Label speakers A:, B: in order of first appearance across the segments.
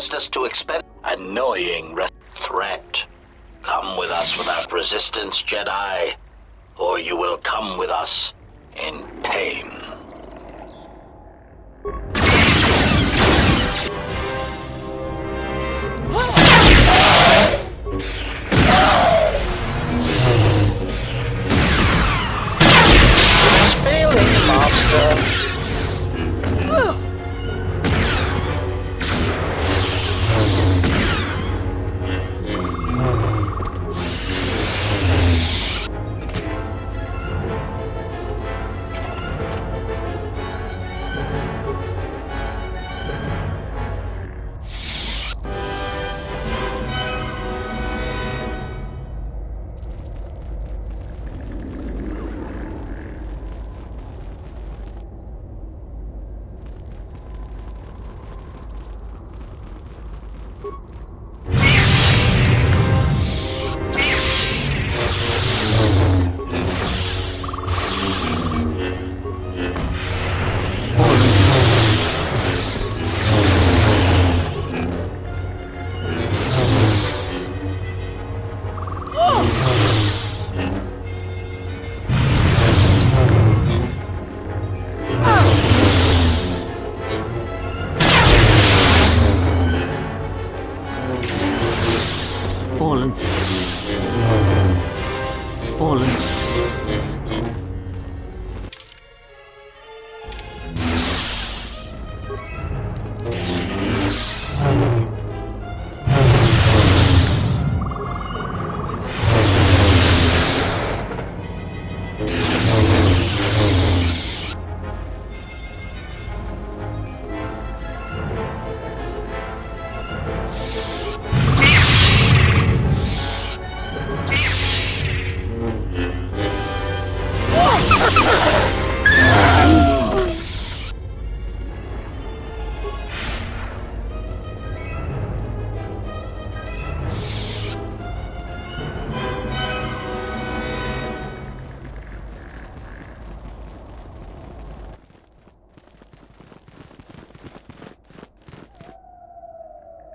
A: forced us to expend annoying threat. Come with us without resistance, Jedi, or you will come with us in pain. Failing, Master.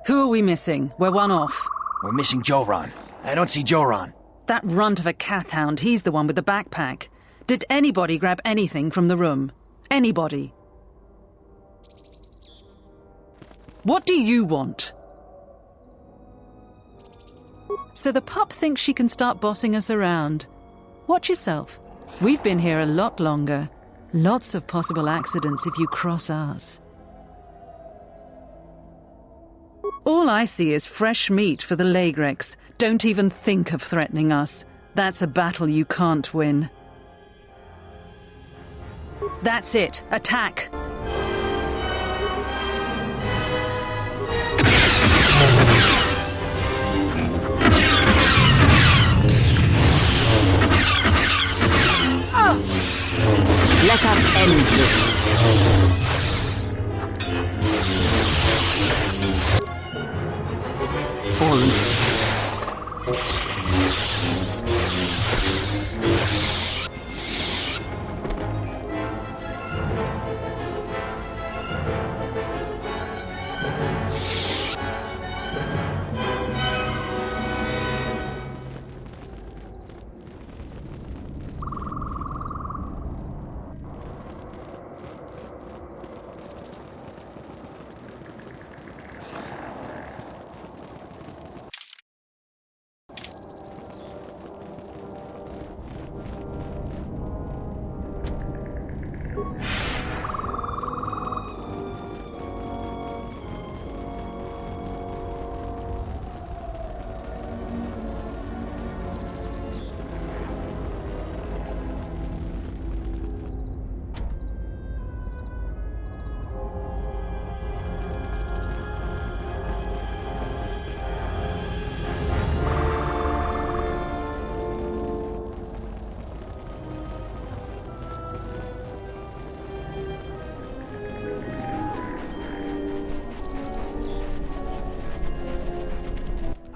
B: Who are we missing? We're one off.
C: We're missing Joran. I don't see Joran.
B: That runt of a Cathhound, he's the one with the backpack. Did anybody grab anything from the room? Anybody? What do you want? So the pup thinks she can start bossing us around. Watch yourself. We've been here a lot longer. Lots of possible accidents if you cross us. All I see is fresh meat for the Lagrex. Don't even think of threatening us. That's a battle you can't win. That's it. Attack!
D: Let us end this. Fallen.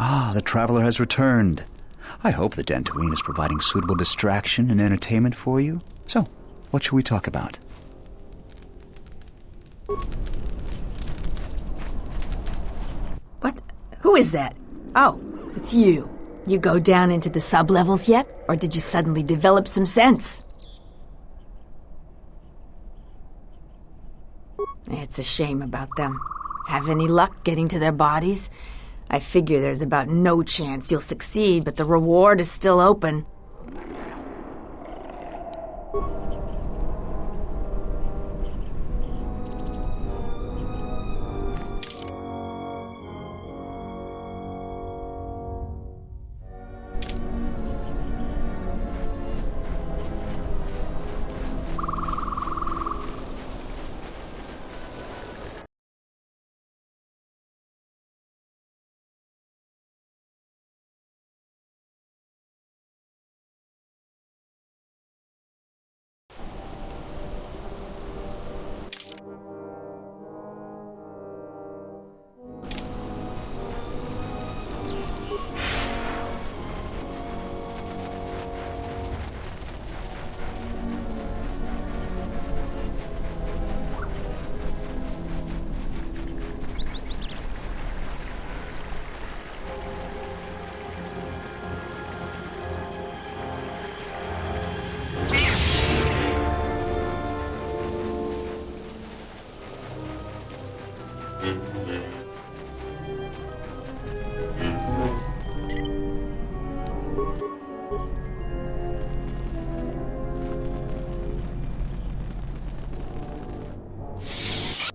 E: Ah, the traveler has returned. I hope the Dantooine is providing suitable distraction and entertainment for you. So, what shall we talk about?
D: is that? Oh, it's you. You go down into the sub-levels yet? Or did you suddenly develop some sense? It's a shame about them. Have any luck getting to their bodies? I figure there's about no chance you'll succeed, but the reward is still open.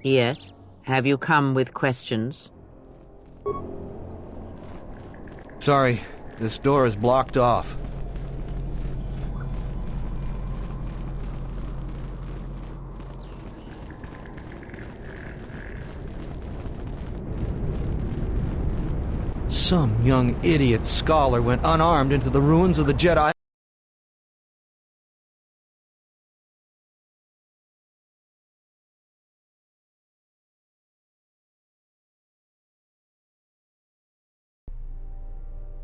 F: Yes? Have you come with questions?
G: Sorry, this door is blocked off. Some young idiot scholar went unarmed into the ruins of the Jedi.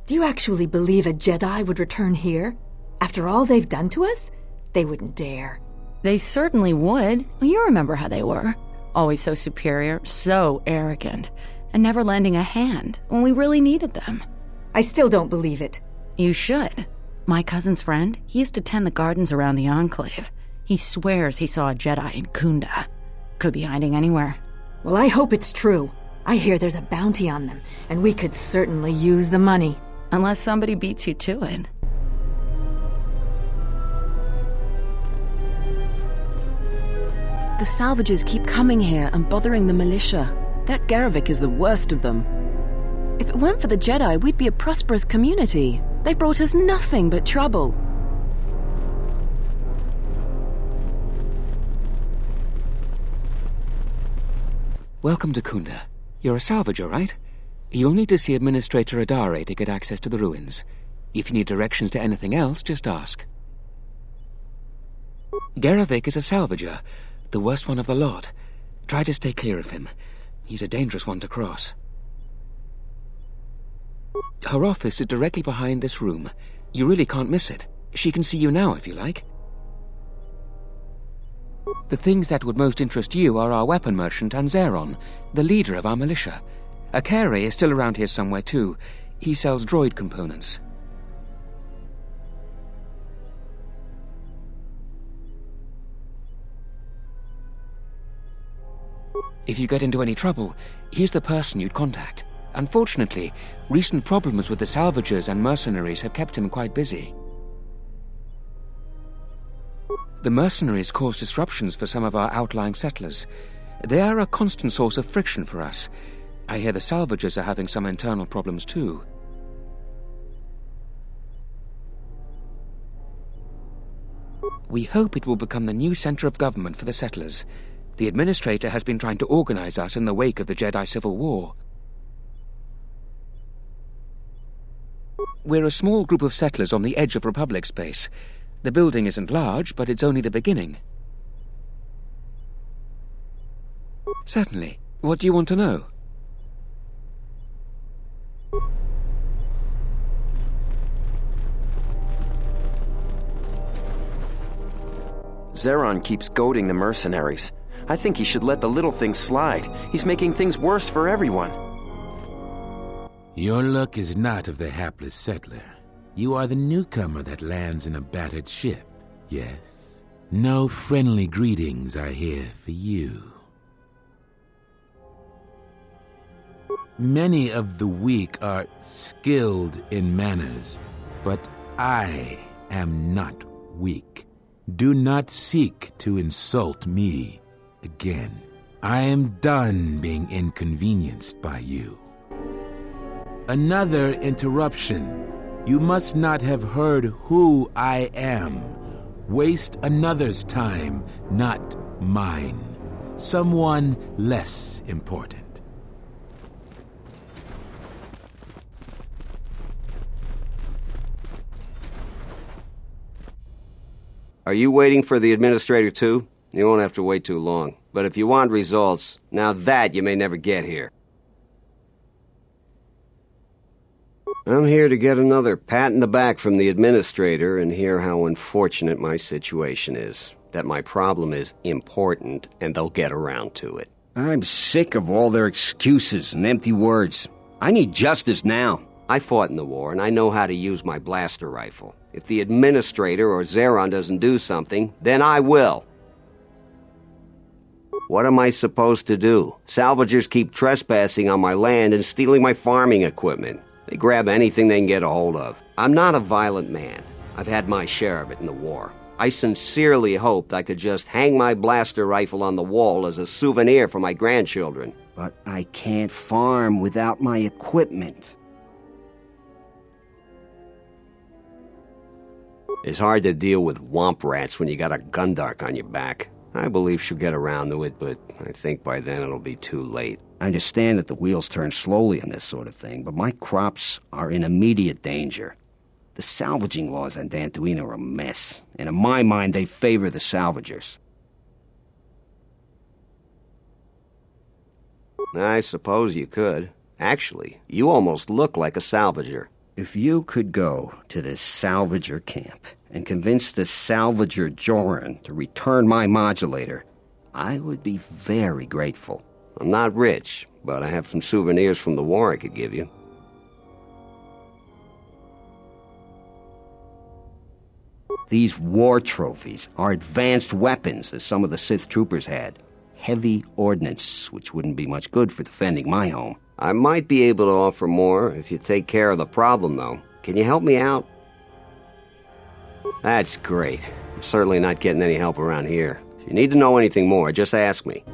D: Do you actually believe a Jedi would return here? After all they've done to us? They wouldn't dare.
H: They certainly would. You remember how they were. Always so superior, so arrogant, and never lending a hand when we really needed them.
D: I still don't believe it.
H: You should. My cousin's friend, he used to tend the gardens around the Enclave. He swears he saw a Jedi in Kunda. Could be hiding anywhere.
D: Well, I hope it's true. I hear there's a bounty on them, and we could certainly use the money.
H: Unless somebody beats you to it.
I: The salvagers keep coming here and bothering the militia. That Garevik is the worst of them. If it weren't for the Jedi, we'd be a prosperous community. They brought us nothing but trouble.
J: Welcome to Kunda. You're a salvager, right? You'll need to see Administrator Adare to get access to the ruins. If you need directions to anything else, just ask. Garevik is a salvager, the worst one of the lot. Try to stay clear of him. He's a dangerous one to cross. Her office is directly behind this room. You really can't miss it. She can see you now if you like. The things that would most interest you are our weapon merchant Anzeron, the leader of our militia. Akere is still around here somewhere too. He sells droid components. If you get into any trouble, he's the person you'd contact. Unfortunately, recent problems with the salvagers and mercenaries have kept him quite busy. The mercenaries cause disruptions for some of our outlying settlers. They are a constant source of friction for us. I hear the salvagers are having some internal problems too. We hope it will become the new center of government for the settlers. The Administrator has been trying to organize us in the wake of the Jedi Civil War. We're a small group of settlers on the edge of Republic space. The building isn't large, but it's only the beginning. Certainly. What do you want to know?
K: Zeron keeps goading the mercenaries. I think he should let the little things slide. He's making things worse for everyone.
L: Your luck is not of the hapless settler. You are the newcomer that lands in a battered ship, yes? No friendly greetings are here for you. Many of the weak are skilled in manners, but I am not weak. Do not seek to insult me again. I am done being inconvenienced by you. Another interruption. You must not have heard who I am. Waste another's time, not mine. Someone less important.
M: Are you waiting for the administrator too? You won't have to wait too long. But if you want results, now that you may never get here. I'm here to get another pat in the back from the administrator and hear how unfortunate my situation is. That my problem is important, and they'll get around to it.
N: I'm sick of all their excuses and empty words. I need justice now.
M: I fought in the war, and I know how to use my blaster rifle. If the administrator or Zeron doesn't do something, then I will. What am I supposed to do? Salvagers keep trespassing on my land and stealing my farming equipment. They grab anything they can get a hold of. I'm not a violent man. I've had my share of it in the war. I sincerely hoped I could just hang my blaster rifle on the wall as a souvenir for my grandchildren.
N: But I can't farm without my equipment.
M: It's hard to deal with womp rats when you got a gundark on your back. I believe she'll get around to it, but I think by then it'll be too late.
N: I understand that the wheels turn slowly on this sort of thing, but my crops are in immediate danger. The salvaging laws on Dantooine are a mess, and in my mind they favor the salvagers.
M: I suppose you could. Actually, you almost look like a salvager.
N: If you could go to this salvager camp and convince the salvager Joran to return my modulator, I would be very grateful.
M: I'm not rich, but I have some souvenirs from the war I could give you.
N: These war trophies are advanced weapons, as some of the Sith troopers had. Heavy ordnance, which wouldn't be much good for defending my home.
M: I might be able to offer more if you take care of the problem, though. Can you help me out? That's great. I'm certainly not getting any help around here. If you need to know anything more, just ask me.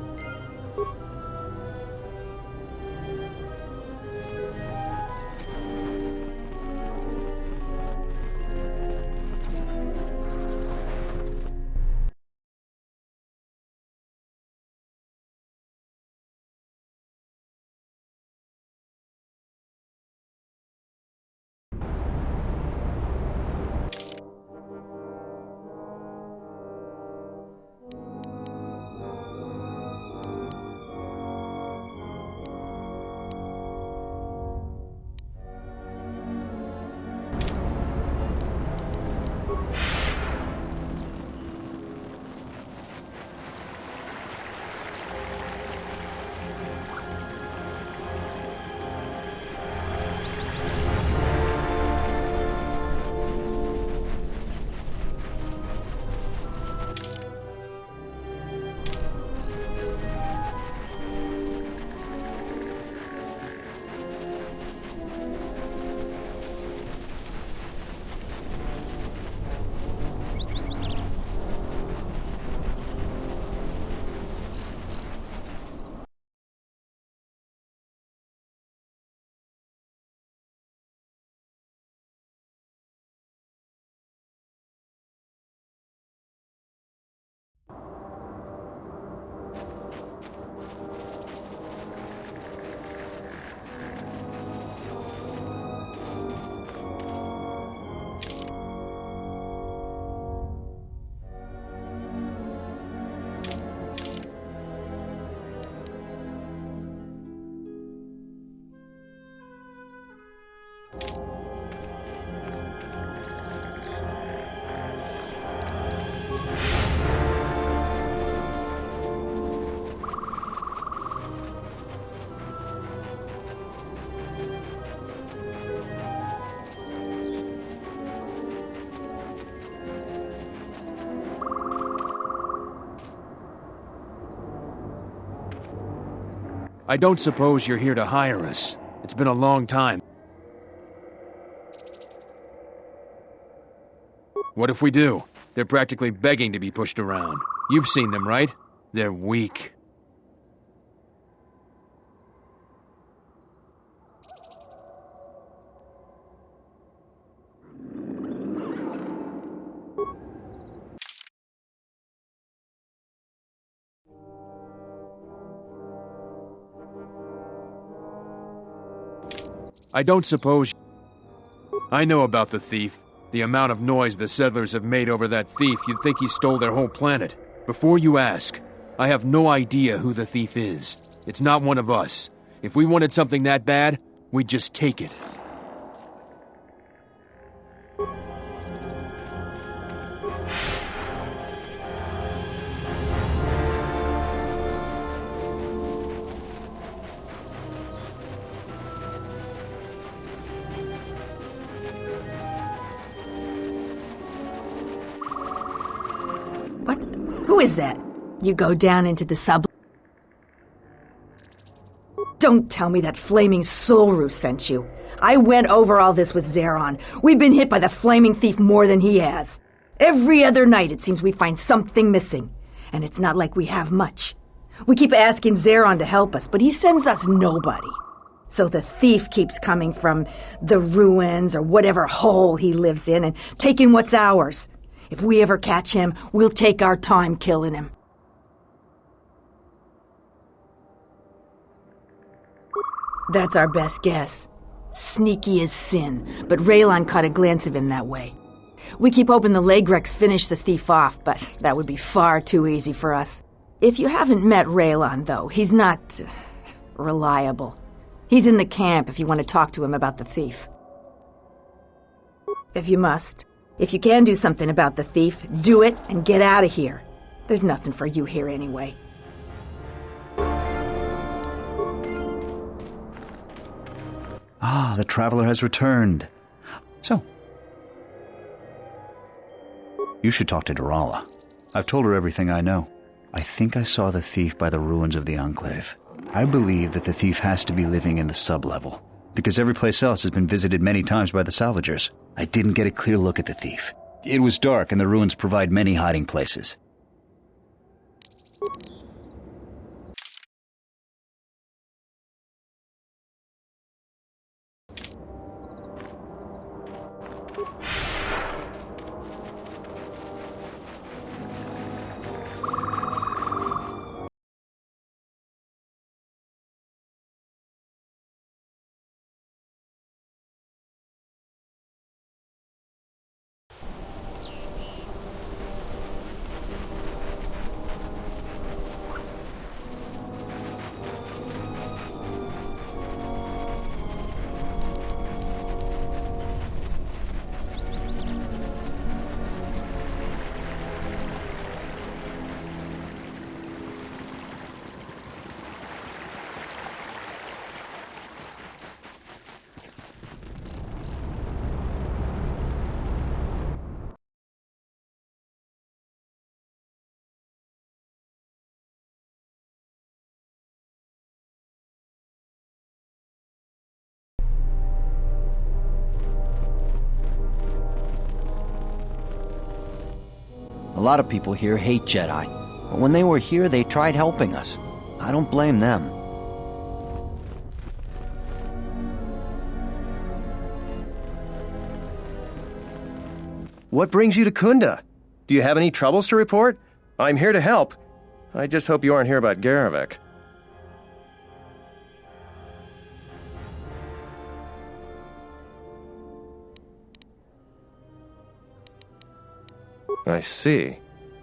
O: I don't suppose you're here to hire us. It's been a long time. What if we do? They're practically begging to be pushed around. You've seen them, right? They're weak. I don't suppose... I know about the thief. The amount of noise the settlers have made over that thief, you'd think he stole their whole planet. Before you ask, I have no idea who the thief is. It's not one of us. If we wanted something that bad, we'd just take it.
D: What? Who is that? You go down into the sub... Don't tell me that flaming Solru sent you. I went over all this with Zeron. We've been hit by the flaming thief more than he has. Every other night it seems we find something missing. And it's not like we have much. We keep asking Zeron to help us, but he sends us nobody. So the thief keeps coming from the ruins or whatever hole he lives in and taking what's ours. If we ever catch him, we'll take our time killing him. That's our best guess. Sneaky as sin, but Raylon caught a glance of him that way. We keep hoping the Legrex finish the thief off, but that would be far too easy for us. If you haven't met Raylon, though, he's not... reliable. He's in the camp if you want to talk to him about the thief. If you must. If you can do something about the thief, do it and get out of here. There's nothing for you here anyway.
E: Ah, the traveler has returned. So, you should talk to Durala. I've told her everything I know. I think I saw the thief by the ruins of the Enclave. I believe that the thief has to be living in the sub-level, because every place else has been visited many times by the salvagers. I didn't get a clear look at the thief. It was dark, and the ruins provide many hiding places.
C: A lot of people here hate Jedi, but when they were here, they tried helping us. I don't blame them.
P: What brings you to Kunda? Do you have any troubles to report? I'm here to help. I just hope you aren't here about Garevik. I see.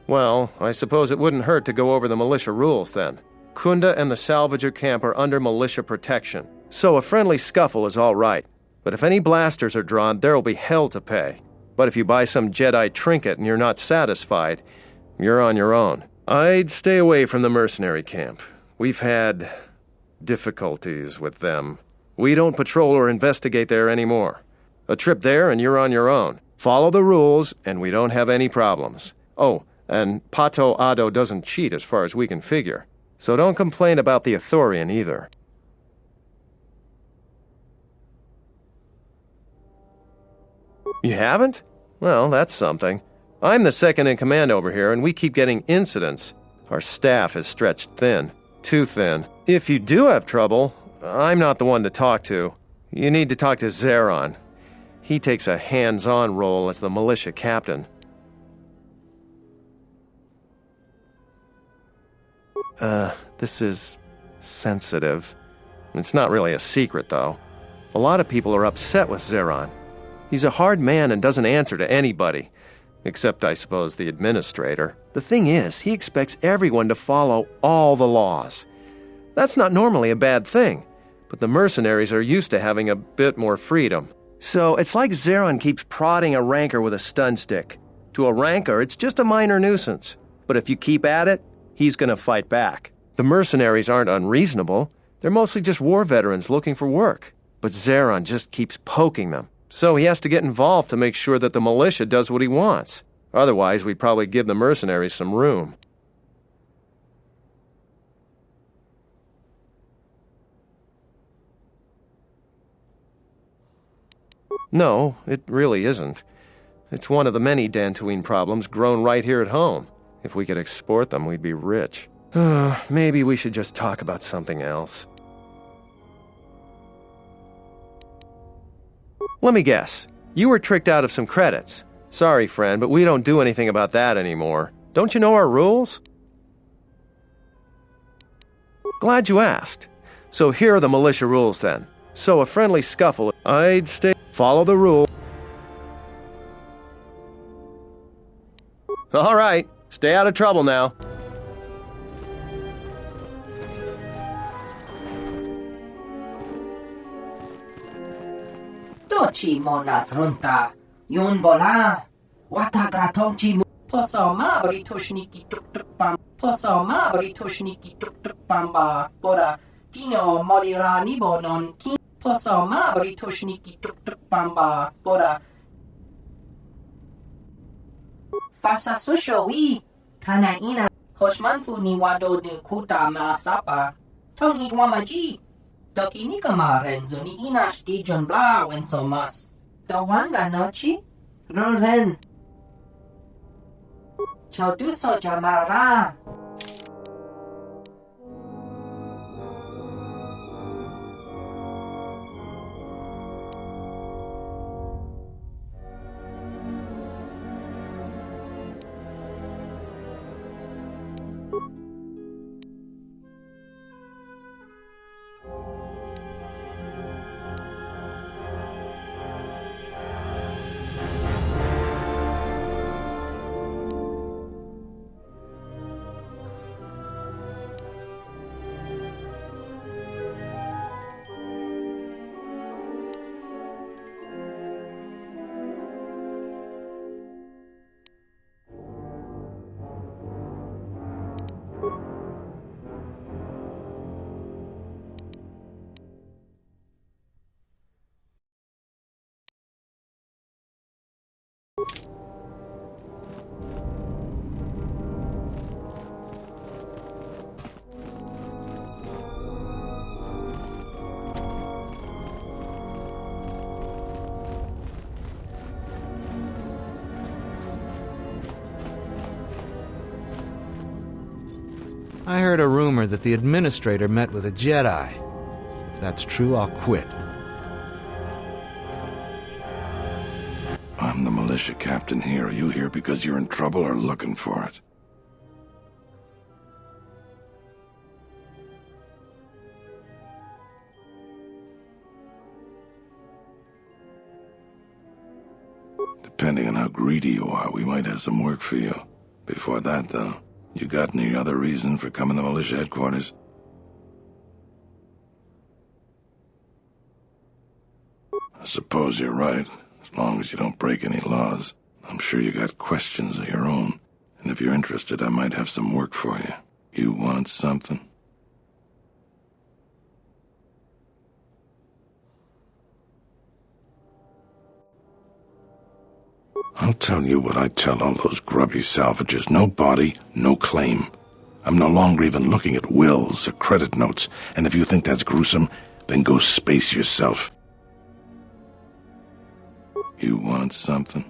P: Well, I suppose it wouldn't hurt to go over the militia rules then. Kunda and the Salvager camp are under militia protection, so a friendly scuffle is all right. But if any blasters are drawn, there'll be hell to pay. But if you buy some Jedi trinket and you're not satisfied, you're on your own. I'd stay away from the mercenary camp. We've had difficulties with them. We don't patrol or investigate there anymore. A trip there and you're on your own. Follow the rules, and we don't have any problems. Oh, and Pato Ado doesn't cheat as far as we can figure. So don't complain about the Ithorian either. You haven't? Well, that's something. I'm the second in command over here, and we keep getting incidents. Our staff is stretched thin. Too thin. If you do have trouble, I'm not the one to talk to. You need to talk to Zeron. He takes a hands-on role as the militia captain. This is sensitive. It's not really a secret, though. A lot of people are upset with Zeron. He's a hard man and doesn't answer to anybody. Except, I suppose, the administrator. The thing is, he expects everyone to follow all the laws. That's not normally a bad thing, but the mercenaries are used to having a bit more freedom. So it's like Zeron keeps prodding a rancor with a stun stick. To a rancor, it's just a minor nuisance. But if you keep at it, he's going to fight back. The mercenaries aren't unreasonable. They're mostly just war veterans looking for work. But Zeron just keeps poking them. So he has to get involved to make sure that the militia does what he wants. Otherwise, we'd probably give the mercenaries some room. No, it really isn't. It's one of the many Dantooine problems grown right here at home. If we could export them, we'd be rich. Maybe we should just talk about something else. Let me guess. You were tricked out of some credits. Sorry, friend, but we don't do anything about that anymore. Don't you know our rules? Glad you asked. So here are the militia rules, then. So a friendly scuffle, I'd stay... Follow the rule. All right, stay out of trouble now.
Q: Tochi monas runta, yun bola, watagratonchi posoma britushniki tuk tuk pam, posoma britushniki tuk tuk pamba, bora, tino morira nibonon kin, posoma britushniki tuk tuk pamba, bora. Fasa susho wi, kana ina, hoshmanfu ni wado de kuta masapa, tongi wamaji. Doki nikama renzo ni inash di John Bla when so mas. Dawanga nochi? Roren. Chauduso jamara.
G: I heard a rumor that the administrator met with a Jedi. If that's true, I'll quit.
R: I'm the militia captain here. Are you here because you're in trouble or looking for it? Depending on how greedy you are, we might have some work for you. Before that, though, you got any other reason for coming to militia headquarters? I suppose you're right. As long as you don't break any laws. I'm sure you got questions of your own. And if you're interested, I might have some work for you. You want something? I'll tell you what I tell all those grubby salvagers. No body, no claim. I'm no longer even looking at wills or credit notes. And if you think that's gruesome, then go space yourself. You want something?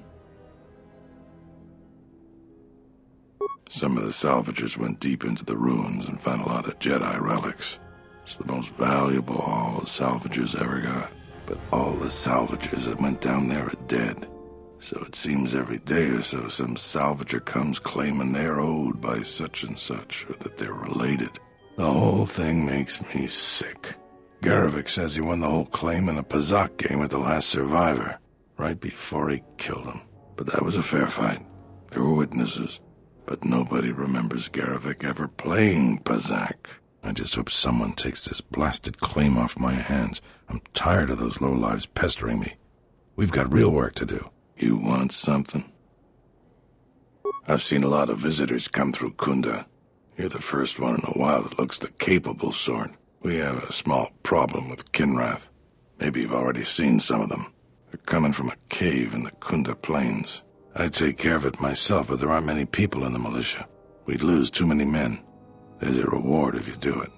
R: Some of the salvagers went deep into the ruins and found a lot of Jedi relics. It's the most valuable haul the salvagers ever got. But all the salvagers that went down there are dead. So it seems every day or so some salvager comes claiming they're owed by such and such, or that they're related. The whole thing makes me sick. Garvik says he won the whole claim in a Pazak game with the last survivor, right before he killed him. But that was a fair fight. There were witnesses. But nobody remembers Garvik ever playing Pazak. I just hope someone takes this blasted claim off my hands. I'm tired of those lowlives pestering me. We've got real work to do. You want something? I've seen a lot of visitors come through Kunda. You're the first one in a while that looks the capable sort. We have a small problem with Kinrath. Maybe you've already seen some of them. They're coming from a cave in the Kunda Plains. I'd take care of it myself, but there aren't many people in the militia. We'd lose too many men. There's a reward if you do it.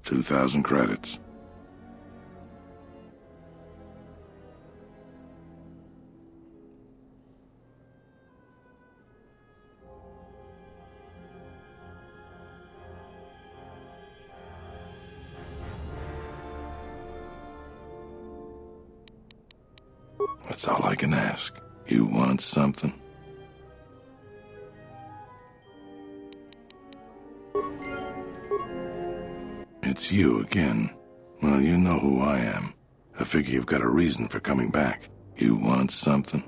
R: 2,000 credits. That's all I can ask. You want something? It's you again. Well, you know who I am. I figure you've got a reason for coming back. You want something?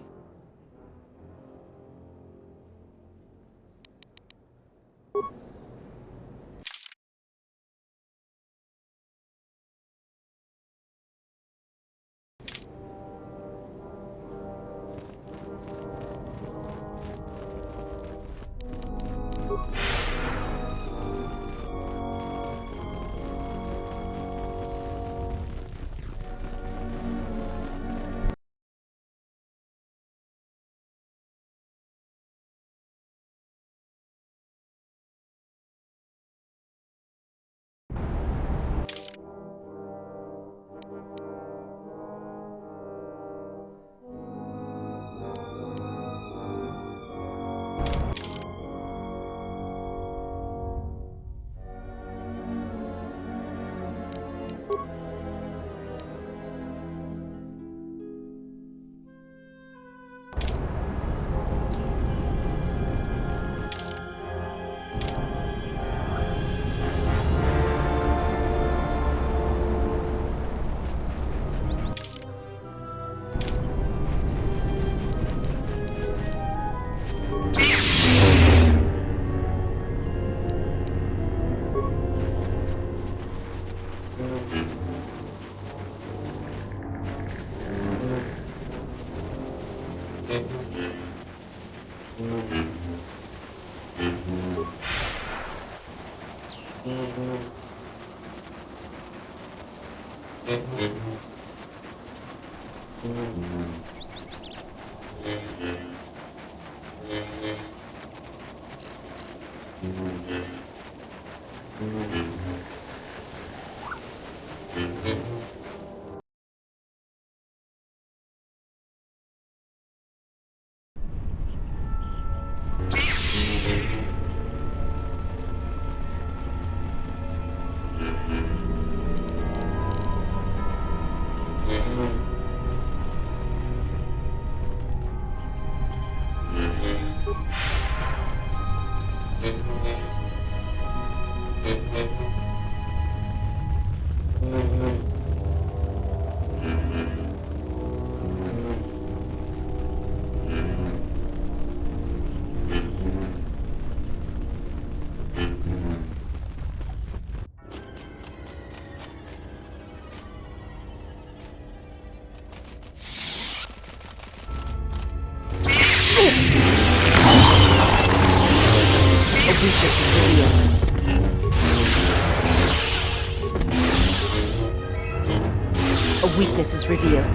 S: A weakness is revealed.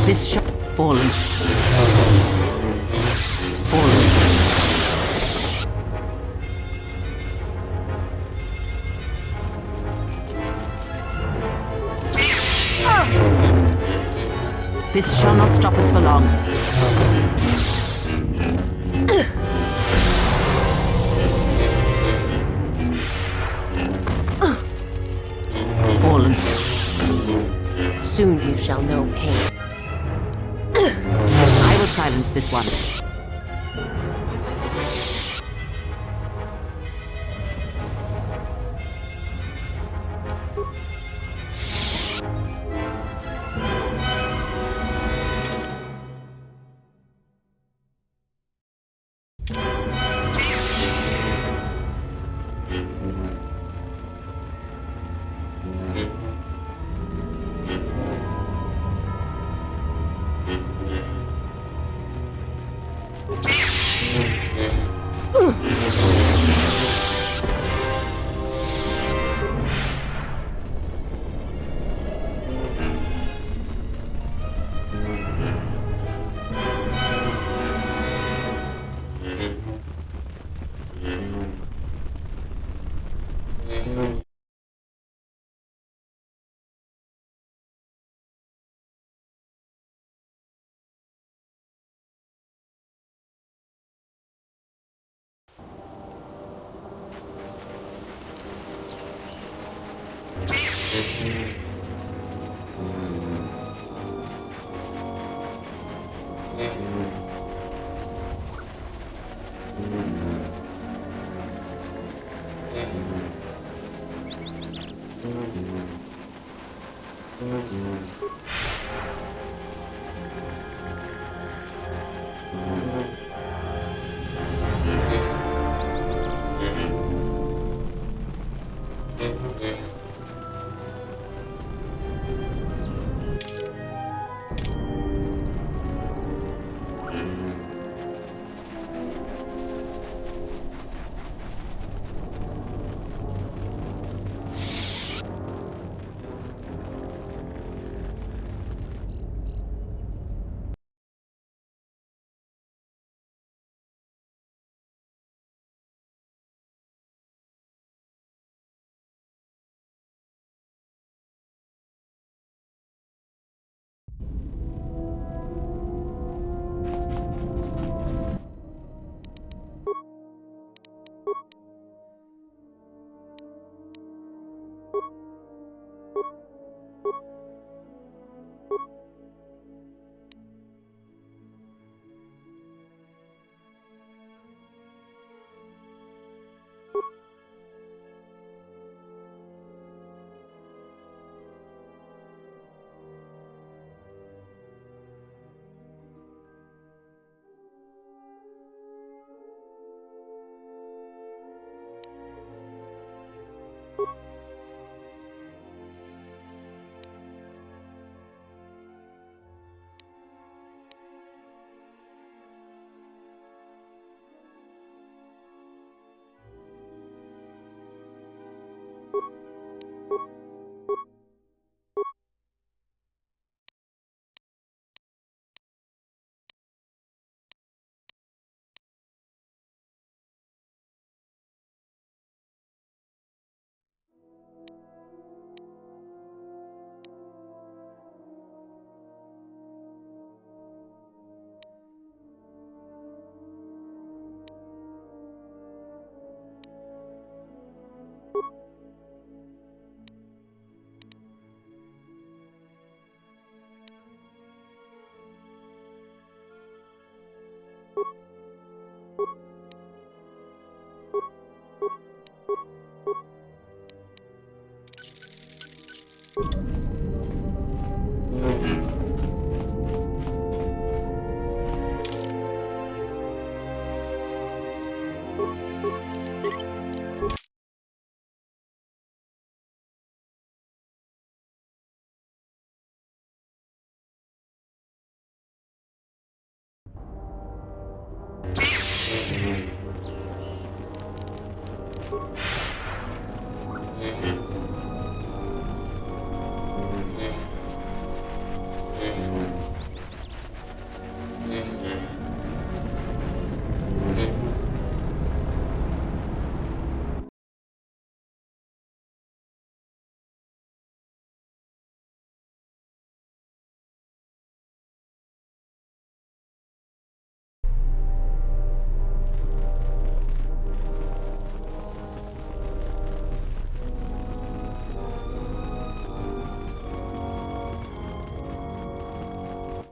S: This shot fallen. This shall not stop us for long. Fallen. Soon you shall know pain. I will silence this one.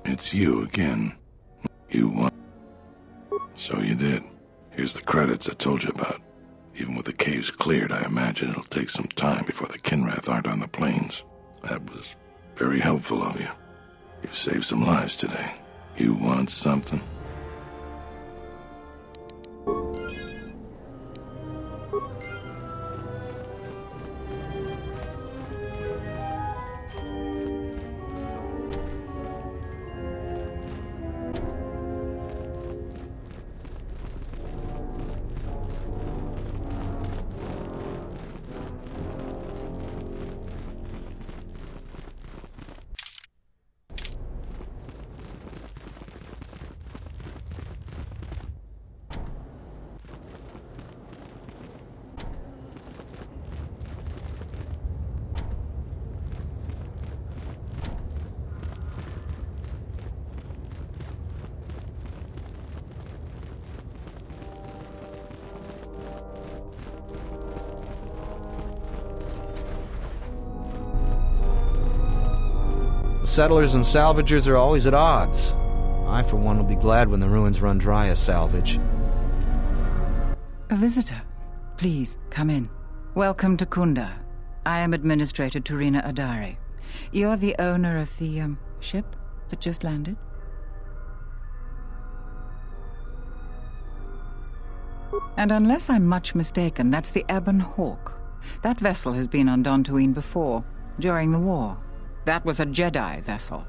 R: It's you again. You won. So you did. Here's the credits I told you about. Even with the caves cleared, I imagine it'll take some time before the Kinrath aren't on the plains. That was very helpful of you. You've saved some lives today. You want something?
G: Settlers and salvagers are always at odds. I, for one, will be glad when the ruins run dry as salvage.
T: A visitor. Please, come in. Welcome to Kunda. I am Administrator Turina Adari. You're the owner of the, ship that just landed? And unless I'm much mistaken, that's the Ebon Hawk. That vessel has been on Dantooine before, during the war. That was a Jedi vessel.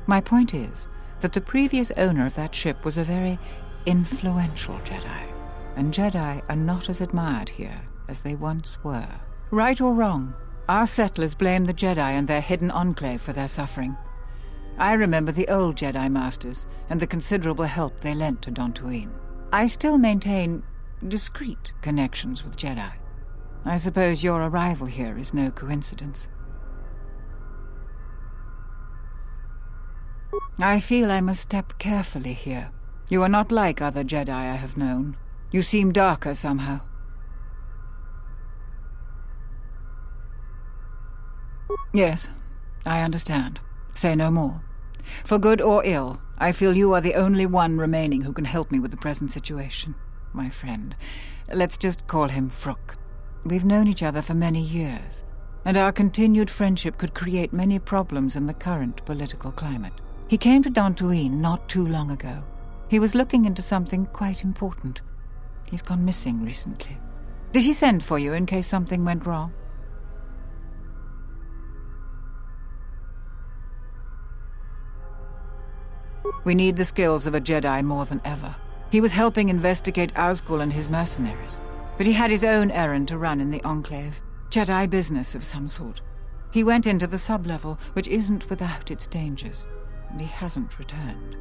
T: My point is that the previous owner of that ship was a very influential Jedi, and Jedi are not as admired here as they once were. Right or wrong, our settlers blame the Jedi and their hidden enclave for their suffering. I remember the old Jedi Masters and the considerable help they lent to Dantooine. I still maintain discreet connections with Jedi. I suppose your arrival here is no coincidence. I feel I must step carefully here. You are not like other Jedi I have known. You seem darker somehow. Yes, I understand. Say no more. For good or ill, I feel you are the only one remaining who can help me with the present situation. My friend. Let's just call him Frook. We've known each other for many years, and our continued friendship could create many problems in the current political climate. He came to Dantooine not too long ago. He was looking into something quite important. He's gone missing recently. Did he send for you in case something went wrong? We need the skills of a Jedi more than ever. He was helping investigate Azkul and his mercenaries, but he had his own errand to run in the Enclave. Jedi business of some sort. He went into the sub-level, which isn't without its dangers, and he hasn't returned.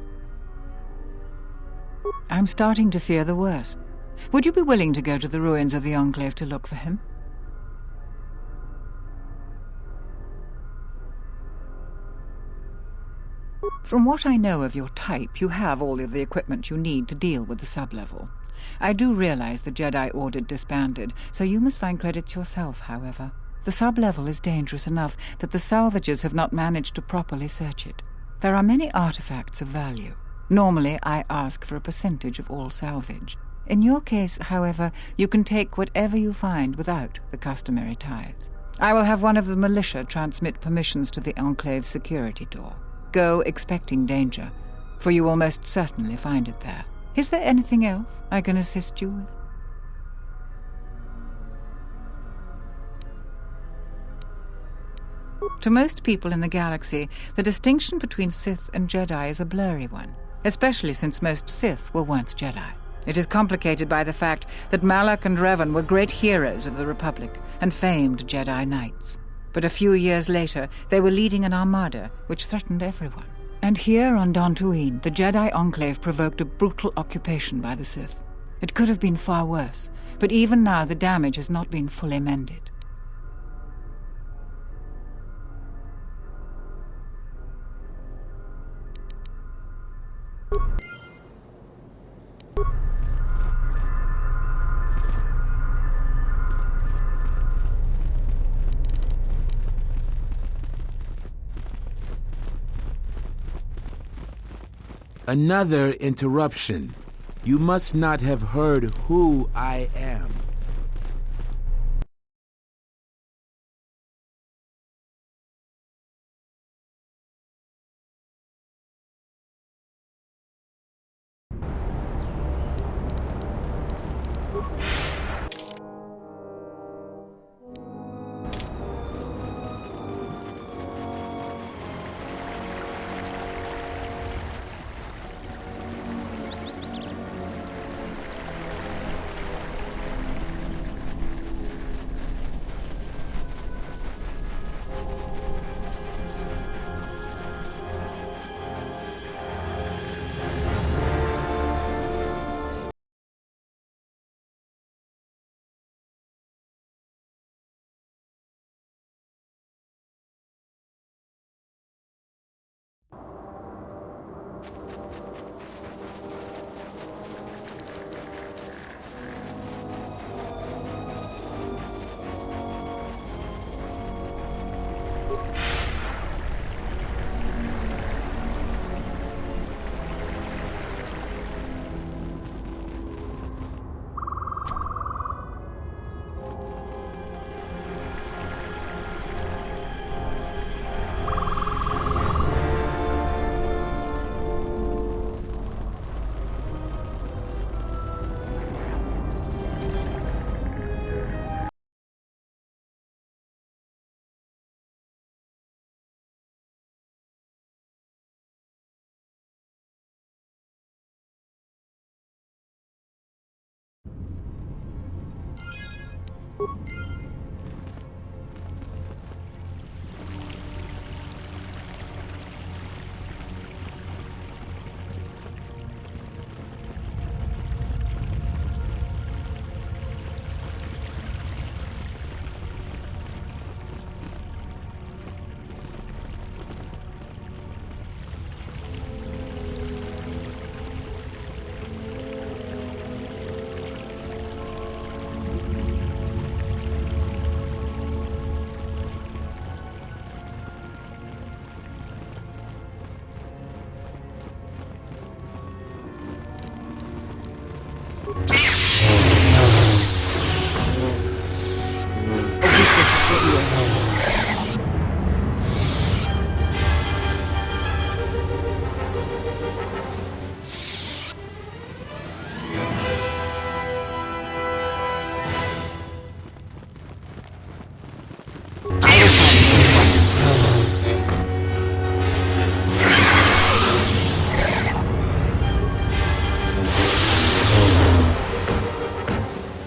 T: I'm starting to fear the worst. Would you be willing to go to the ruins of the Enclave to look for him? From what I know of your type, you have all of the equipment you need to deal with the sub-level. I do realize the Jedi Order disbanded, so you must find credits yourself, however. The sub-level is dangerous enough that the salvagers have not managed to properly search it. There are many artifacts of value. Normally, I ask for a percentage of all salvage. In your case, however, you can take whatever you find without the customary tithe. I will have one of the militia transmit permissions to the Enclave's security door. Go expecting danger, for you will most certainly find it there. Is there anything else I can assist you with? To most people in the galaxy, the distinction between Sith and Jedi is a blurry one, especially since most Sith were once Jedi. It is complicated by the fact that Malak and Revan were great heroes of the Republic and famed Jedi Knights. But a few years later, they were leading an armada which threatened everyone. And here on Dantooine, the Jedi Enclave provoked a brutal occupation by the Sith. It could have been far worse, but even now the damage has not been fully mended.
L: Another interruption. You must not have heard who I am.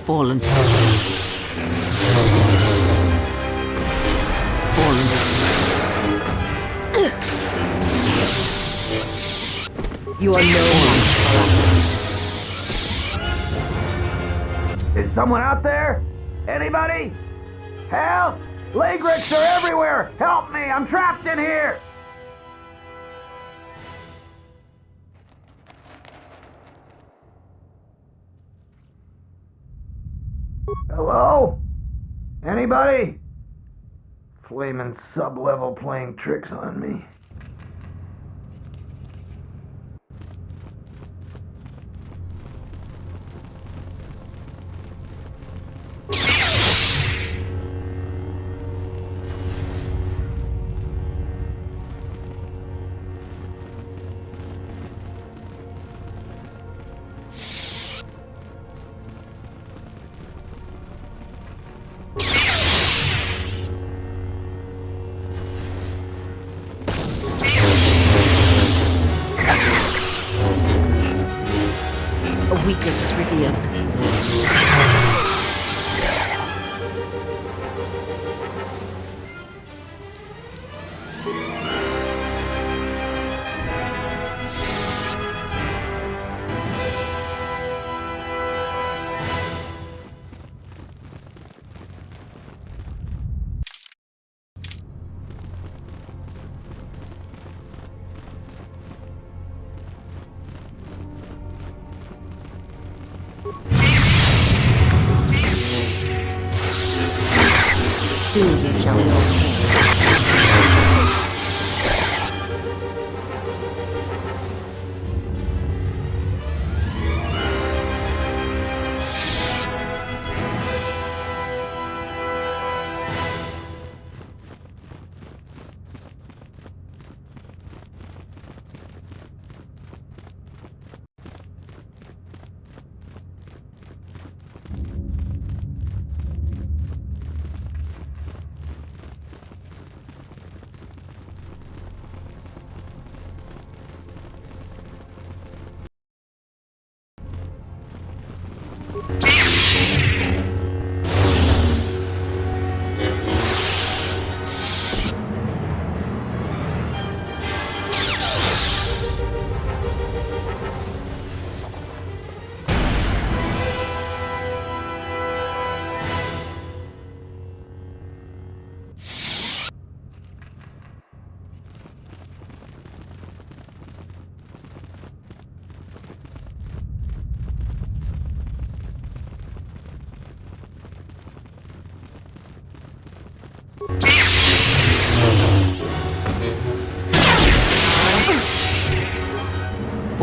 F: Fallen. You are no match for us.
U: Is someone out there? Anybody? Help! Lagrix are everywhere! Help me! I'm trapped in here! Hello? Anybody? Flamin' sub-level playing tricks on me.
F: Weakness is revealed. Soon you shall know pain.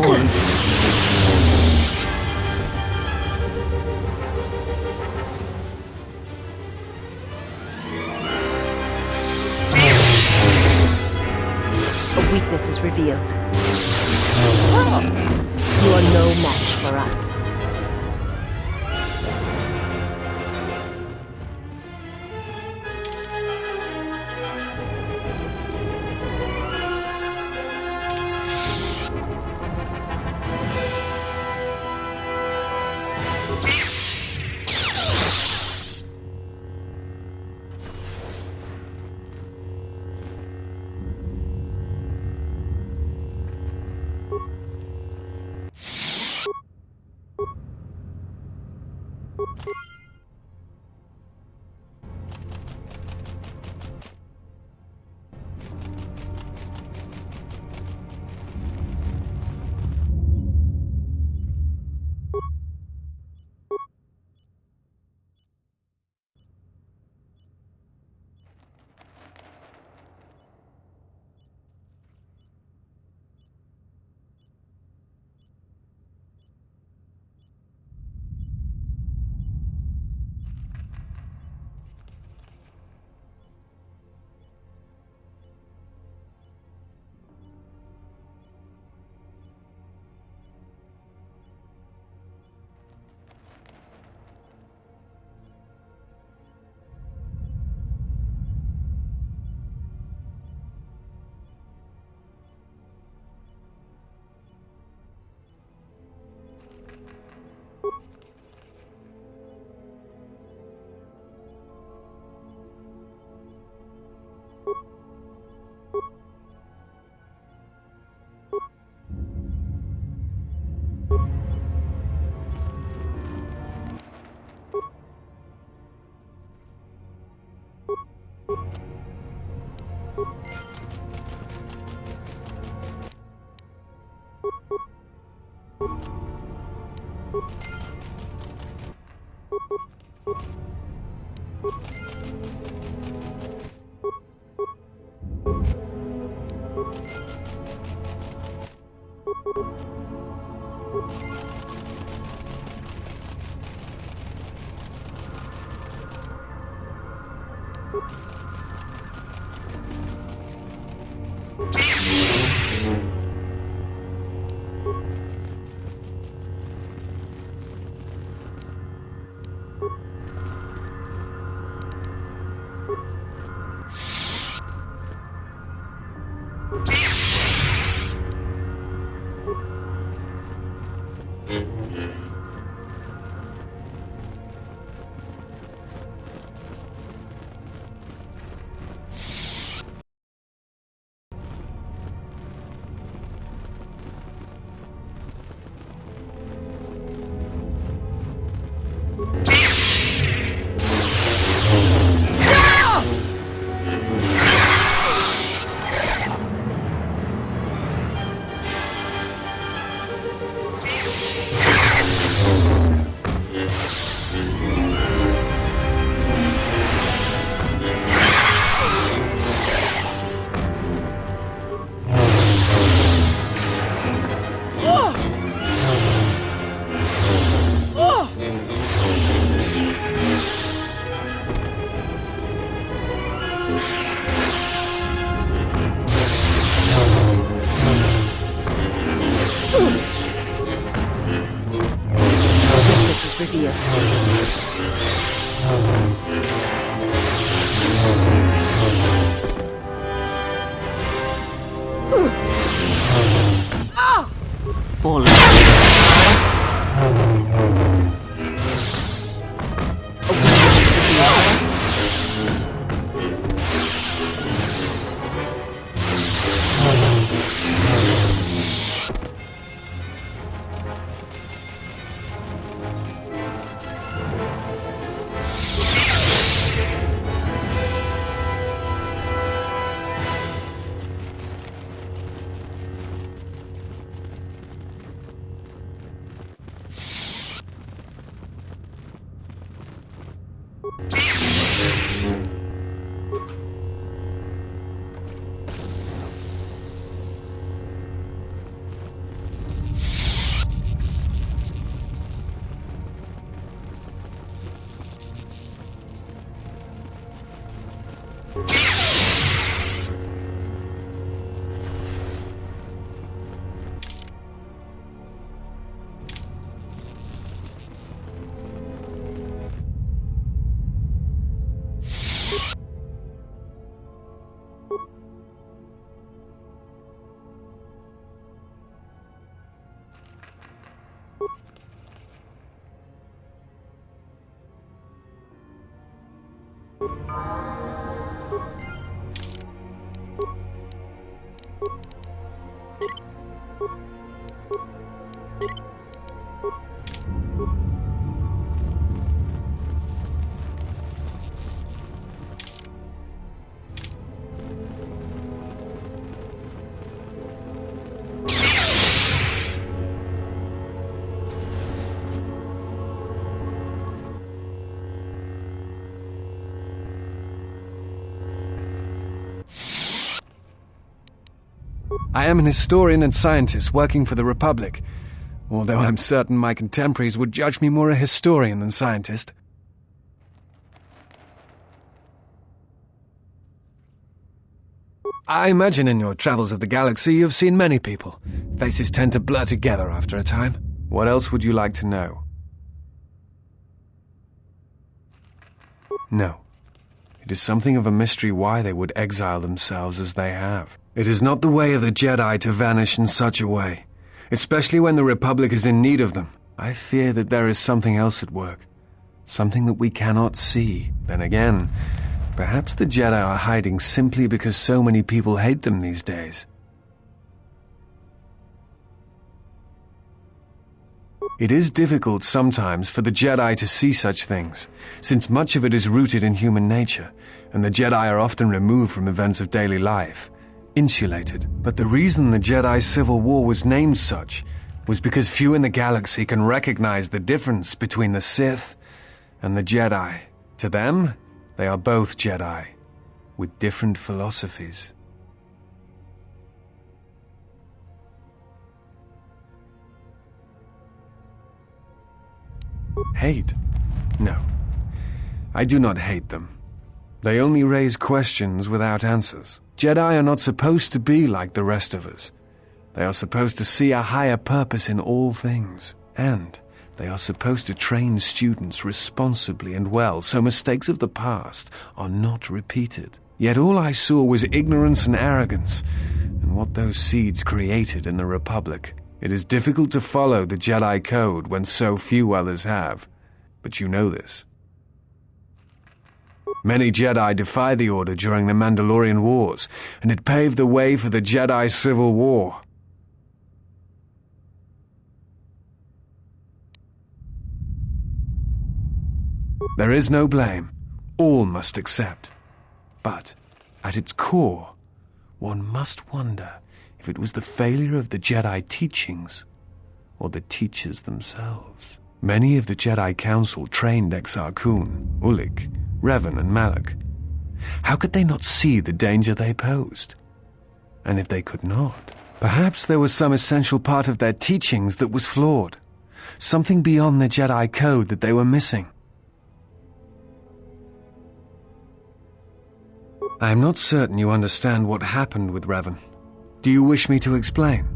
S: Fallen. A weakness is revealed. You are no match for us.
A: I am an historian and scientist working for the Republic, although I'm certain my contemporaries would judge me more a historian than scientist. I imagine in your travels of the galaxy you've seen many people. Faces tend to blur together after a time. What else would you like to know? No. It is something of a mystery why they would exile themselves as they have. It is not the way of the Jedi to vanish in such a way, especially when the Republic is in need of them. I fear that there is something else at work, something that we cannot see. Then again, perhaps the Jedi are hiding simply because so many people hate them these days. It is difficult sometimes for the Jedi to see such things, since much of it is rooted in human nature, and the Jedi are often removed from events of daily life, insulated. But the reason the Jedi Civil War was named such was because few in the galaxy can recognize the difference between the Sith and the Jedi. To them, they are both Jedi, with different philosophies. Hate? No. I do not hate them. They only raise questions without answers. Jedi are not supposed to be like the rest of us. They are supposed to see a higher purpose in all things. And they are supposed to train students responsibly and well, so mistakes of the past are not repeated. Yet all I saw was ignorance and arrogance, and what those seeds created in the Republic. It is difficult to follow the Jedi Code when so few others have, but you know this. Many Jedi defy the Order during the Mandalorian Wars, and it paved the way for the Jedi Civil War. There is no blame. All must accept. But, at its core, one must wonder if it was the failure of the Jedi teachings or the teachers themselves. Many of the Jedi Council trained Exar Kun, Ulik, Revan and Malak. How could they not see the danger they posed? And if they could not, perhaps there was some essential part of their teachings that was flawed, something beyond the Jedi Code that they were missing. I am not certain you understand what happened with Revan. Do you wish me to explain?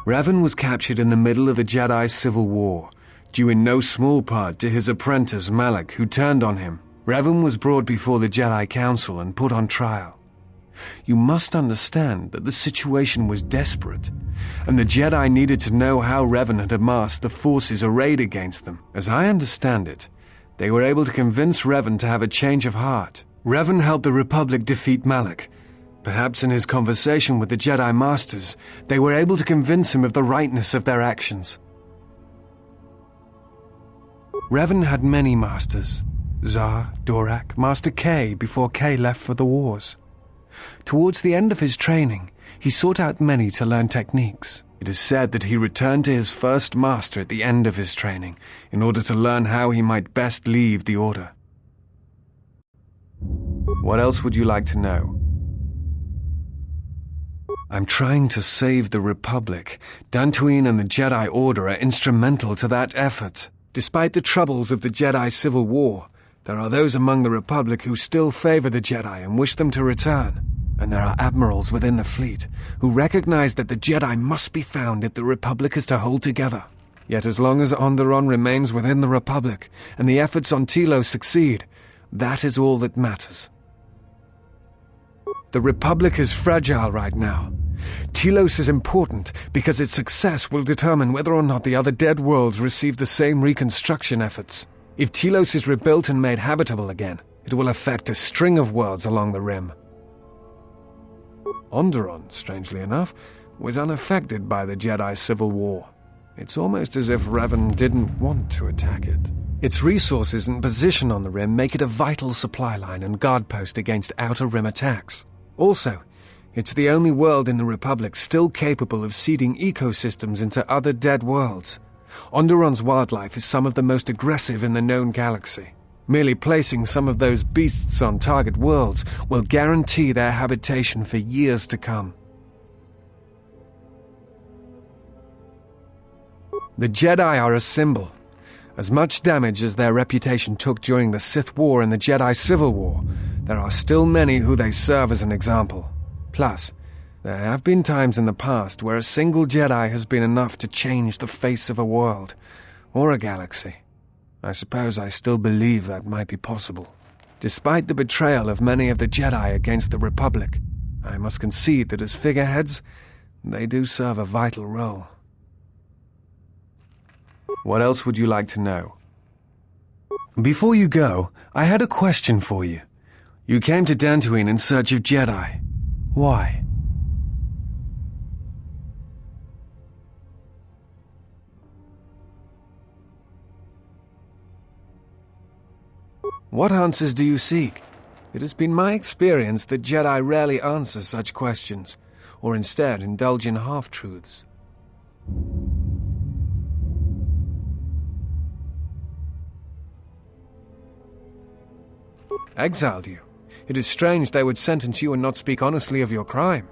A: Revan was captured in the middle of the Jedi Civil War, due in no small part to his apprentice Malak, who turned on him. Revan was brought before the Jedi Council and put on trial. You must understand that the situation was desperate, and the Jedi needed to know how Revan had amassed the forces arrayed against them. As I understand it, they were able to convince Revan to have a change of heart. Revan helped the Republic defeat Malak. Perhaps in his conversation with the Jedi Masters, they were able to convince him of the rightness of their actions. Revan had many masters: Zar, Dorak, Master K, before K left for the wars. Towards the end of his training, he sought out many to learn techniques. It is said that he returned to his first master at the end of his training, in order to learn how he might best leave the Order. What else would you like to know? I'm trying to save the Republic. Dantooine and the Jedi Order are instrumental to that effort. Despite the troubles of the Jedi Civil War, there are those among the Republic who still favor the Jedi and wish them to return. And there are admirals within the fleet who recognize that the Jedi must be found if the Republic is to hold together. Yet as long as Onderon remains within the Republic and the efforts on Telos succeed, that is all that matters. The Republic is fragile right now. Telos is important because its success will determine whether or not the other dead worlds receive the same reconstruction efforts. If Telos is rebuilt and made habitable again, it will affect a string of worlds along the rim. Onderon, strangely enough, was unaffected by the Jedi Civil War. It's almost as if Revan didn't want to attack it. Its resources and position on the rim make it a vital supply line and guard post against outer rim attacks. Also, it's the only world in the Republic still capable of seeding ecosystems into other dead worlds. Onderon's wildlife is some of the most aggressive in the known galaxy. Merely placing some of those beasts on target worlds will guarantee their habitation for years to come. The Jedi are a symbol. As much damage as their reputation took during the Sith War and the Jedi Civil War, there are still many who they serve as an example. Plus, there have been times in the past where a single Jedi has been enough to change the face of a world, or a galaxy. I suppose I still believe that might be possible. Despite the betrayal of many of the Jedi against the Republic, I must concede that as figureheads, they do serve a vital role. What else would you like to know? Before you go, I had a question for you. You came to Dantooine in search of Jedi. Why? What answers do you seek? It has been my experience that Jedi rarely answer such questions, or instead indulge in half-truths. Exiled you. It is strange they would sentence you and not speak honestly of your crime.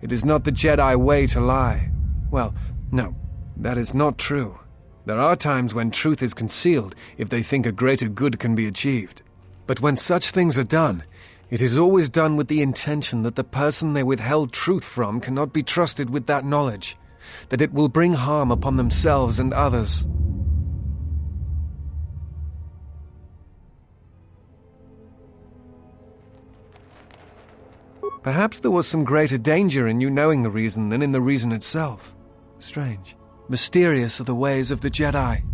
A: It is not the Jedi way to lie. Well, no, that is not true. There are times when truth is concealed if they think a greater good can be achieved. But when such things are done, it is always done with the intention that the person they withheld truth from cannot be trusted with that knowledge, that it will bring harm upon themselves and others. Perhaps there was some greater danger in you knowing the reason than in the reason itself. Strange. Mysterious are the ways of the Jedi.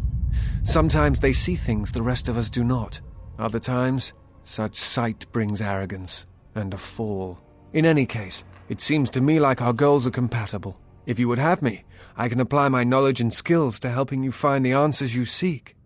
A: Sometimes they see things the rest of us do not. Other times, such sight brings arrogance and a fall. In any case, it seems to me like our goals are compatible. If you would have me, I can apply my knowledge and skills to helping you find the answers you seek.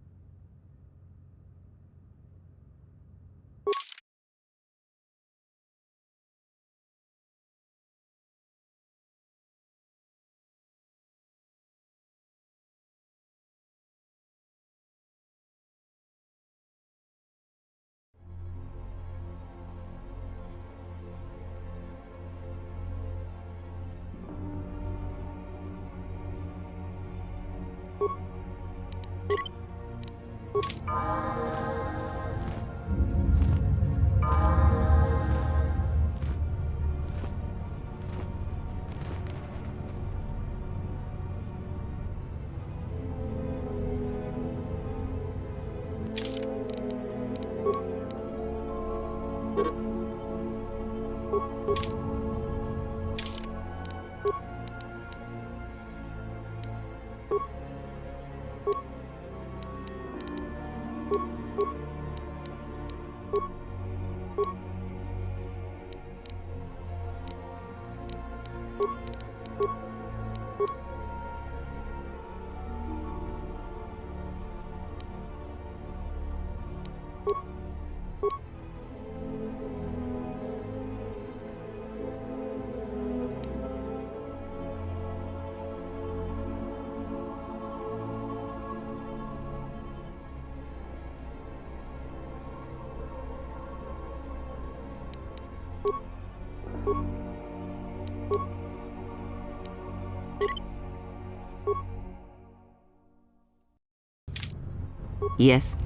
F: Yes?